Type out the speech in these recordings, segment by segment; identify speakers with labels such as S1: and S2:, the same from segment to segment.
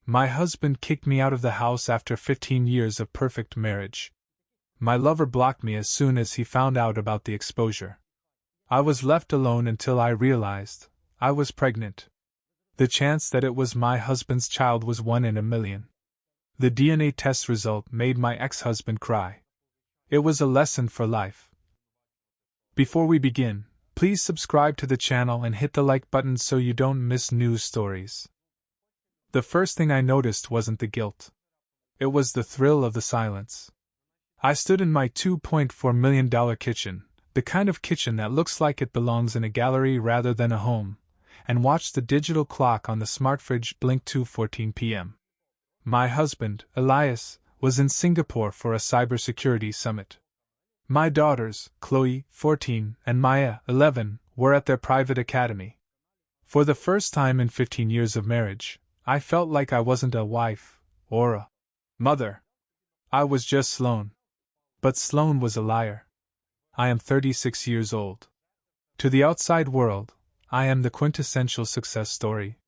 S1: My husband kicked me out of the house after 15 years of perfect marriage. My lover blocked me as soon as he found out about the exposure. I was left alone until I realized I was pregnant. The chance that it was my husband's child was 1 in a million. The DNA test result made my ex-husband cry. It was a lesson for life. Before we begin, please subscribe to the channel and hit the like button so you don't miss news stories. The first thing I noticed wasn't the guilt. It was the thrill of the silence. I stood in my $2.4 million kitchen, the kind of kitchen that looks like it belongs in a gallery rather than a home, and watched the digital clock on the smart fridge blink to 14 p.m. My husband, Elias, was in Singapore for a cybersecurity summit. My daughters, Chloe, 14, and Maya, 11, were at their private academy. For the first time in 15 years of marriage, I felt like I wasn't a wife, or a mother. I was just Sloane. But Sloane was a liar. I am 36 years old. To the outside world, I am the quintessential success story.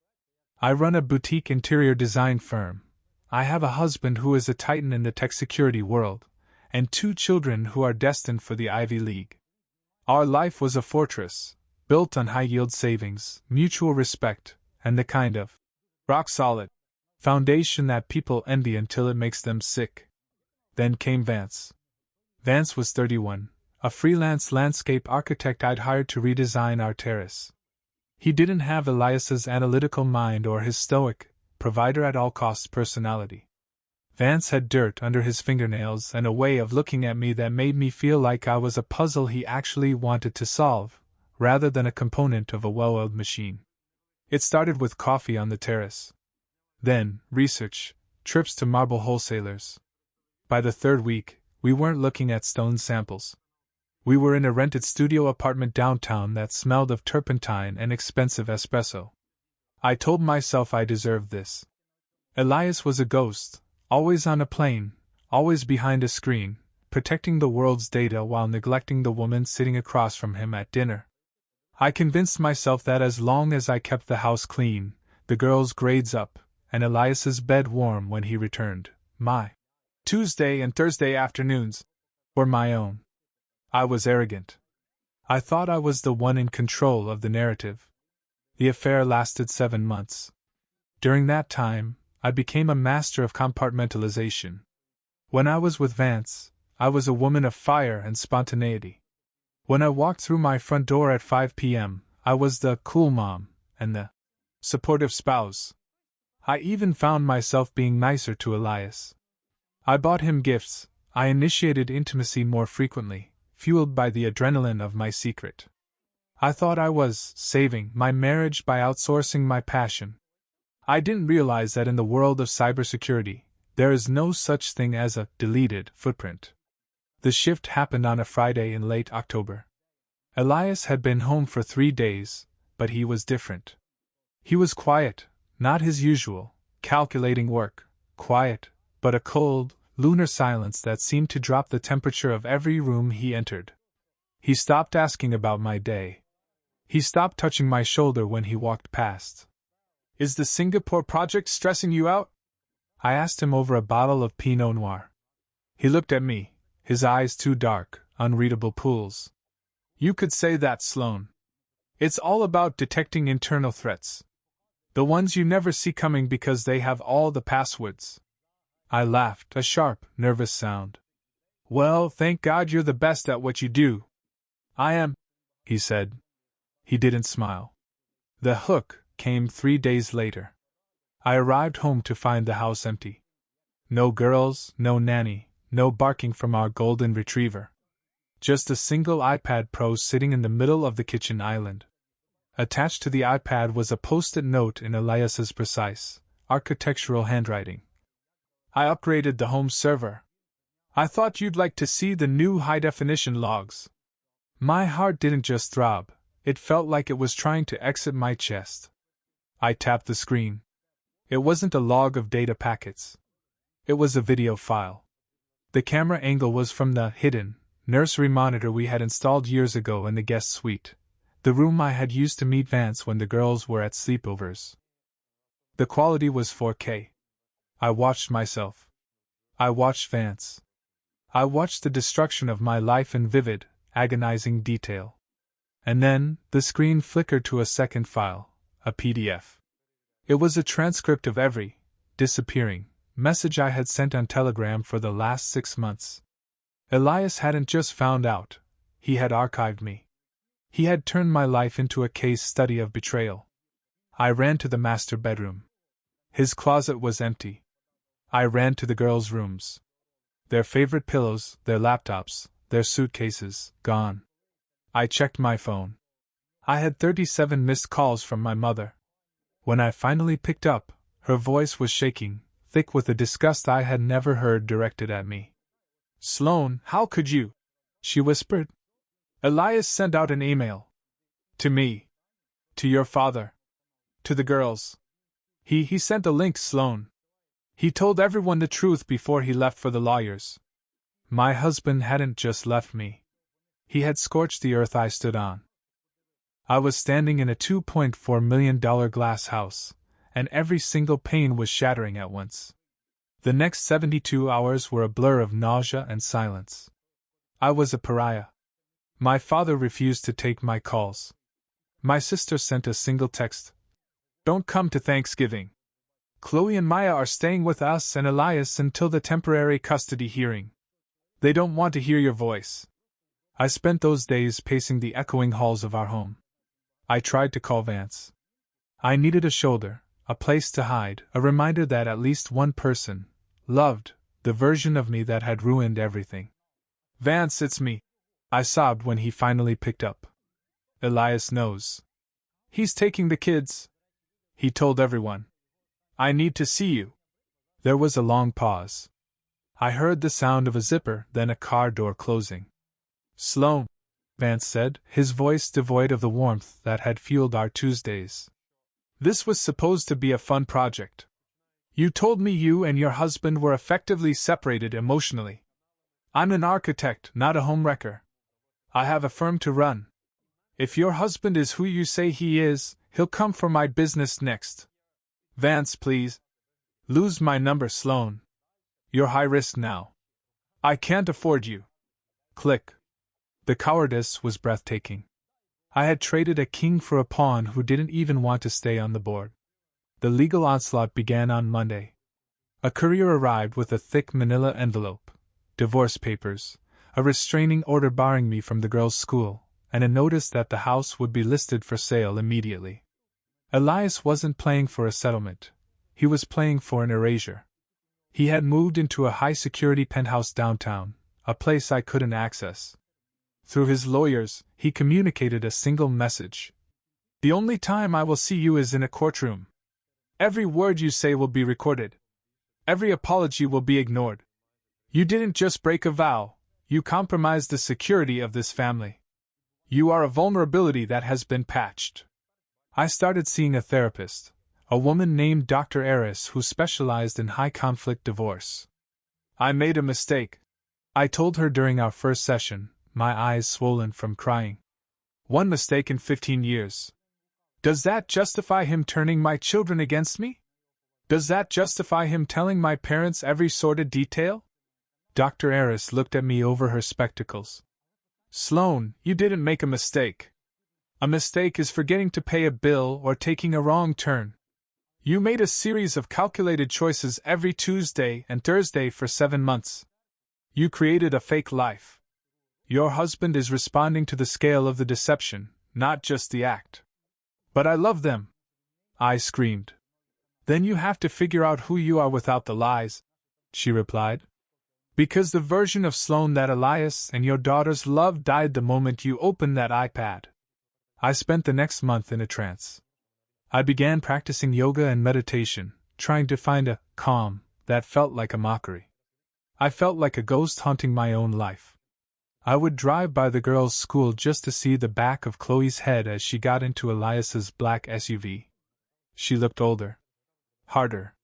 S1: I run a boutique interior design firm. I have a husband who is a titan in the tech security world, and 2 children who are destined for the Ivy League. Our life was a fortress, built on high-yield savings, mutual respect, and the kind of rock-solid foundation that people envy until it makes them sick. Then came Vance. Vance was 31, a freelance landscape architect I'd hired to redesign our terrace. He didn't have Elias's analytical mind or his stoic, provider-at-all-costs personality. Vance had dirt under his fingernails and a way of looking at me that made me feel like I was a puzzle he actually wanted to solve, rather than a component of a well-oiled machine. It started with coffee on the terrace. Then, research, trips to marble wholesalers. By the 3rd week, we weren't looking at stone samples. We were in a rented studio apartment downtown that smelled of turpentine and expensive espresso. I told myself I deserved this. Elias was a ghost, always on a plane, always behind a screen, protecting the world's data while neglecting the woman sitting across from him at dinner. I convinced myself that as long as I kept the house clean, the girls' grades up, and Elias's bed warm when he returned, my Tuesday and Thursday afternoons were my own. I was arrogant. I thought I was the one in control of the narrative. The affair lasted 7 months. During that time, I became a master of compartmentalization. When I was with Vance, I was a woman of fire and spontaneity. When I walked through my front door at 5 p.m., I was the cool mom and the supportive spouse. I even found myself being nicer to Elias. I bought him gifts, I initiated intimacy more frequently, fueled by the adrenaline of my secret. I thought I was saving my marriage by outsourcing my passion. I didn't realize that in the world of cybersecurity, there is no such thing as a deleted footprint. The shift happened on a Friday in late October. Elias had been home for 3 days, but he was different. He was quiet, not his usual, calculating work, quiet, but a cold, lunar silence that seemed to drop the temperature of every room he entered. He stopped asking about my day. He stopped touching my shoulder when he walked past. "Is the Singapore project stressing you out?" I asked him over a bottle of Pinot Noir. He looked at me, his eyes 2 dark, unreadable pools. "You could say that, Sloane. It's all about detecting internal threats. The ones you never see coming because they have all the passwords." I laughed, a sharp, nervous sound. "Well, thank God you're the best at what you do." "I am," he said. He didn't smile. The hook came 3 days later. I arrived home to find the house empty. No girls, no nanny, no barking from our golden retriever. Just a single iPad Pro sitting in the middle of the kitchen island. Attached to the iPad was a post-it note in Elias's precise, architectural handwriting. "I upgraded the home server. I thought you'd like to see the new high-definition logs." My heart didn't just throb, it felt like it was trying to exit my chest. I tapped the screen. It wasn't a log of data packets. It was a video file. The camera angle was from the hidden nursery monitor we had installed years ago in the guest suite, the room I had used to meet Vance when the girls were at sleepovers. The quality was 4K. I watched myself. I watched Vance. I watched the destruction of my life in vivid, agonizing detail. And then, the screen flickered to a second file, a PDF. It was a transcript of every, disappearing, message I had sent on Telegram for the last 6 months. Elias hadn't just found out, he had archived me. He had turned my life into a case study of betrayal. I ran to the master bedroom. His closet was empty. I ran to the girls' rooms. Their favorite pillows, their laptops, their suitcases, gone. I checked my phone. I had 37 missed calls from my mother. When I finally picked up, her voice was shaking, thick with a disgust I had never heard directed at me. "Sloan, how could you?" she whispered. "Elias sent out an email. To me. To your father. To the girls. He sent a link, Sloan. He told everyone the truth before he left for the lawyers." My husband hadn't just left me. He had scorched the earth I stood on. I was standing in a $2.4 million glass house, and every single pane was shattering at once. The next 72 hours were a blur of nausea and silence. I was a pariah. My father refused to take my calls. My sister sent a single text. "Don't come to Thanksgiving. Chloe and Maya are staying with us and Elias until the temporary custody hearing. They don't want to hear your voice." I spent those days pacing the echoing halls of our home. I tried to call Vance. I needed a shoulder, a place to hide, a reminder that at least one person loved the version of me that had ruined everything. "Vance, it's me," I sobbed when he finally picked up. "Elias knows. He's taking the kids. He told everyone. I need to see you." There was a long pause. I heard the sound of a zipper, then a car door closing. "Sloan," Vance said, his voice devoid of the warmth that had fueled our Tuesdays. "This was supposed to be a fun project. You told me you and your husband were effectively separated emotionally. I'm an architect, not a homewrecker. I have a firm to run. If your husband is who you say he is, he'll come for my business next. Vance, please. Lose my number, Sloan. You're high risk now. I can't afford you." Click. The cowardice was breathtaking. I had traded a king for a pawn who didn't even want to stay on the board. The legal onslaught began on Monday. A courier arrived with a thick manila envelope, divorce papers, a restraining order barring me from the girls' school, and a notice that the house would be listed for sale immediately. Elias wasn't playing for a settlement. He was playing for an erasure. He had moved into a high-security penthouse downtown, a place I couldn't access. Through his lawyers, he communicated a single message. "The only time I will see you is in a courtroom. Every word you say will be recorded. Every apology will be ignored. You didn't just break a vow, you compromised the security of this family. You are a vulnerability that has been patched." I started seeing a therapist, a woman named Dr. Eris who specialized in high-conflict divorce. "I made a mistake," I told her during our first session, my eyes swollen from crying. "One mistake in 15 years. Does that justify him turning my children against me? Does that justify him telling my parents every sordid detail?" Dr. Eris looked at me over her spectacles. "Sloan, you didn't make a mistake. A mistake is forgetting to pay a bill or taking a wrong turn. You made a series of calculated choices every Tuesday and Thursday for 7 months. You created a fake life. Your husband is responding to the scale of the deception, not just the act." "But I love them," I screamed. "Then you have to figure out who you are without the lies," she replied. "Because the version of Sloan that Elias and your daughters loved died the moment you opened that iPad." I spent the next month in a trance. I began practicing yoga and meditation, trying to find a calm that felt like a mockery. I felt like a ghost haunting my own life. I would drive by the girls' school just to see the back of Chloe's head as she got into Elias's black SUV. She looked older. Harder.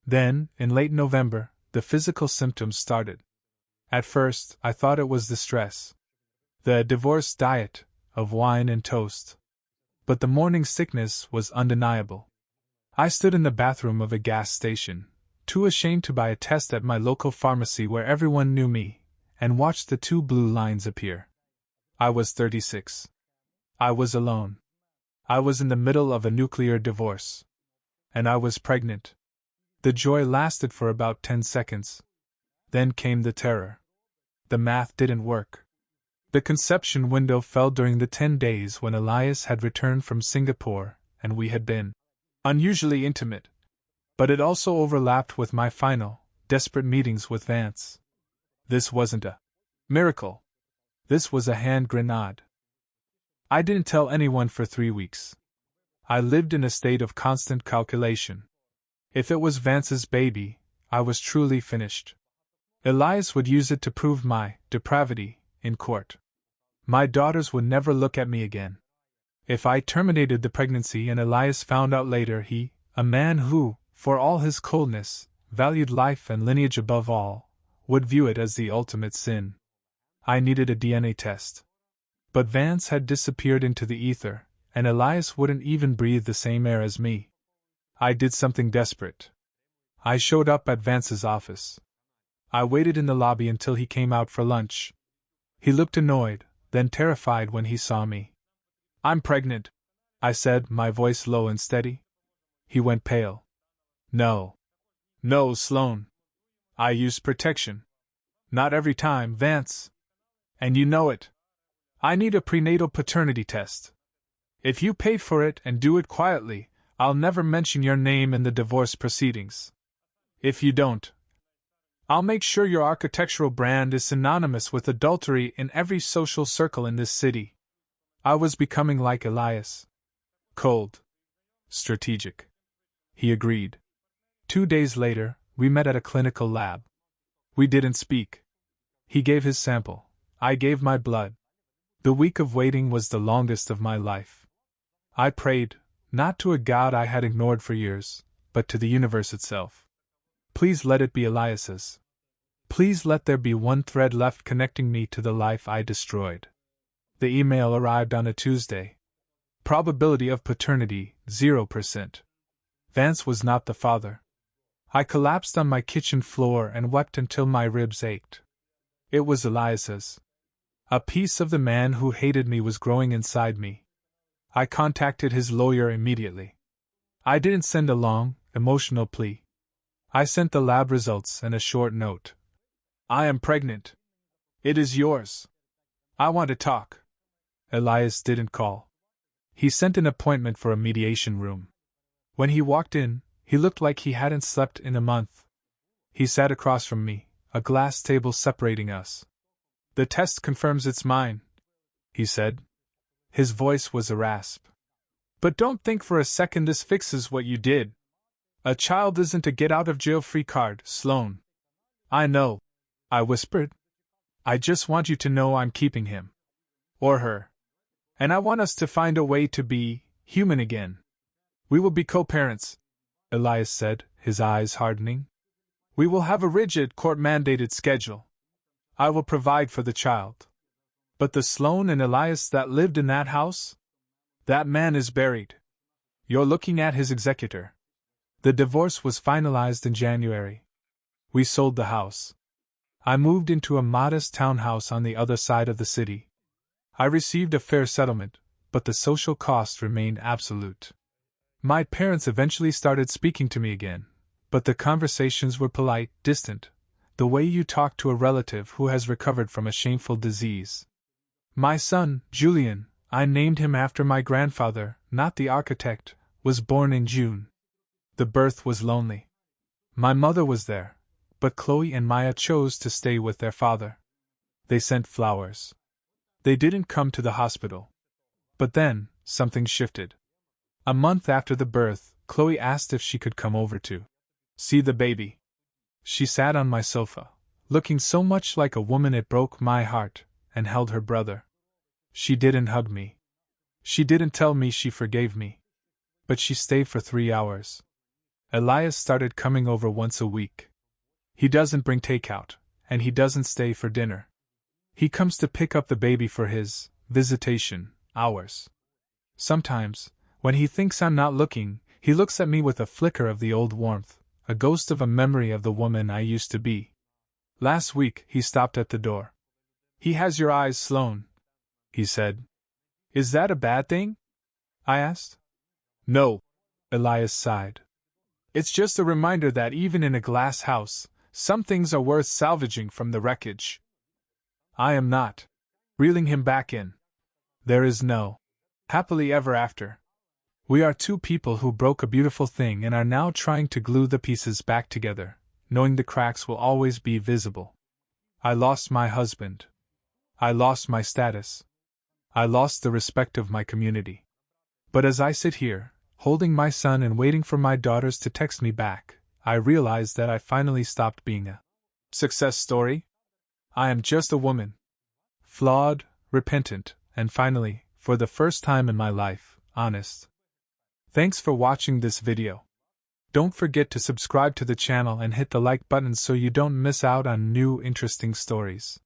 S1: Then, in late November, the physical symptoms started. At first, I thought it was the stress. The divorce diet of wine and toast. But the morning sickness was undeniable. I stood in the bathroom of a gas station, too ashamed to buy a test at my local pharmacy where everyone knew me, and watched the 2 blue lines appear. I was 36. I was alone. I was in the middle of a nuclear divorce. And I was pregnant. The joy lasted for about 10 seconds. Then came the terror. The math didn't work. The conception window fell during the 10 days when Elias had returned from Singapore, and we had been unusually intimate. But it also overlapped with my final, desperate meetings with Vance. This wasn't a miracle. This was a hand grenade. I didn't tell anyone for 3 weeks. I lived in a state of constant calculation. If it was Vance's baby, I was truly finished. Elias would use it to prove my depravity in court. My daughters would never look at me again. If I terminated the pregnancy and Elias found out later he, a man who, for all his coldness, valued life and lineage above all, would view it as the ultimate sin. I needed a DNA test. But Vance had disappeared into the ether, and Elias wouldn't even breathe the same air as me. I did something desperate. I showed up at Vance's office. I waited in the lobby until he came out for lunch. He looked annoyed, then terrified when he saw me. "I'm pregnant," I said, my voice low and steady. He went pale. No, Sloan. I use protection. Not every time, Vance. And you know it. I need a prenatal paternity test. If you pay for it and do it quietly, I'll never mention your name in the divorce proceedings. If you don't, I'll make sure your architectural brand is synonymous with adultery in every social circle in this city. I was becoming like Elias. Cold. Strategic. He agreed. 2 days later, we met at a clinical lab. We didn't speak. He gave his sample. I gave my blood. The week of waiting was the longest of my life. I prayed, not to a God I had ignored for years, but to the universe itself. Please let it be Elias's. Please let there be one thread left connecting me to the life I destroyed. The email arrived on a Tuesday. Probability of paternity, 0%. Vance was not the father. I collapsed on my kitchen floor and wept until my ribs ached. It was Elias's. A piece of the man who hated me was growing inside me. I contacted his lawyer immediately. I didn't send a long, emotional plea. I sent the lab results and a short note. "I am pregnant. It is yours. I want to talk." Elias didn't call. He sent an appointment for a mediation room. When he walked in, he looked like he hadn't slept in a month. He sat across from me, a glass table separating us. "The test confirms it's mine," he said. His voice was a rasp. "But don't think for a second this fixes what you did. A child isn't a get-out-of-jail-free card, Sloan." "I know," I whispered. "I just want you to know I'm keeping him. Or her. And I want us to find a way to be human again. We will be co-parents," Elias said, his eyes hardening. "We will have a rigid, court-mandated schedule. I will provide for the child. But the Sloan and Elias that lived in that house? That man is buried. You're looking at his executor." The divorce was finalized in January. We sold the house. I moved into a modest townhouse on the other side of the city. I received a fair settlement, but the social cost remained absolute. My parents eventually started speaking to me again, but the conversations were polite, distant, the way you talk to a relative who has recovered from a shameful disease. My son, Julian, I named him after my grandfather, not the architect, was born in June. The birth was lonely. My mother was there, but Chloe and Maya chose to stay with their father. They sent flowers. They didn't come to the hospital. But then, something shifted. A month after the birth, Chloe asked if she could come over to see the baby. She sat on my sofa, looking so much like a woman it broke my heart, and held her brother. She didn't hug me. She didn't tell me she forgave me. But she stayed for 3 hours. Elias started coming over once a week. He doesn't bring takeout, and he doesn't stay for dinner. He comes to pick up the baby for his visitation hours. Sometimes, when he thinks I'm not looking, he looks at me with a flicker of the old warmth, a ghost of a memory of the woman I used to be. Last week, he stopped at the door. "He has your eyes, Sloane," he said. "Is that a bad thing?" I asked. "No," Elias sighed. "It's just a reminder that even in a glass house, some things are worth salvaging from the wreckage." I am not reeling him back in. There is no happily ever after. We are two people who broke a beautiful thing and are now trying to glue the pieces back together, knowing the cracks will always be visible. I lost my husband. I lost my status. I lost the respect of my community. But as I sit here, holding my son and waiting for my daughters to text me back, I realize that I finally stopped being a success story. I am just a woman. Flawed, repentant, and finally, for the first time in my life, honest. Thanks for watching this video. Don't forget to subscribe to the channel and hit the like button so you don't miss out on new interesting stories.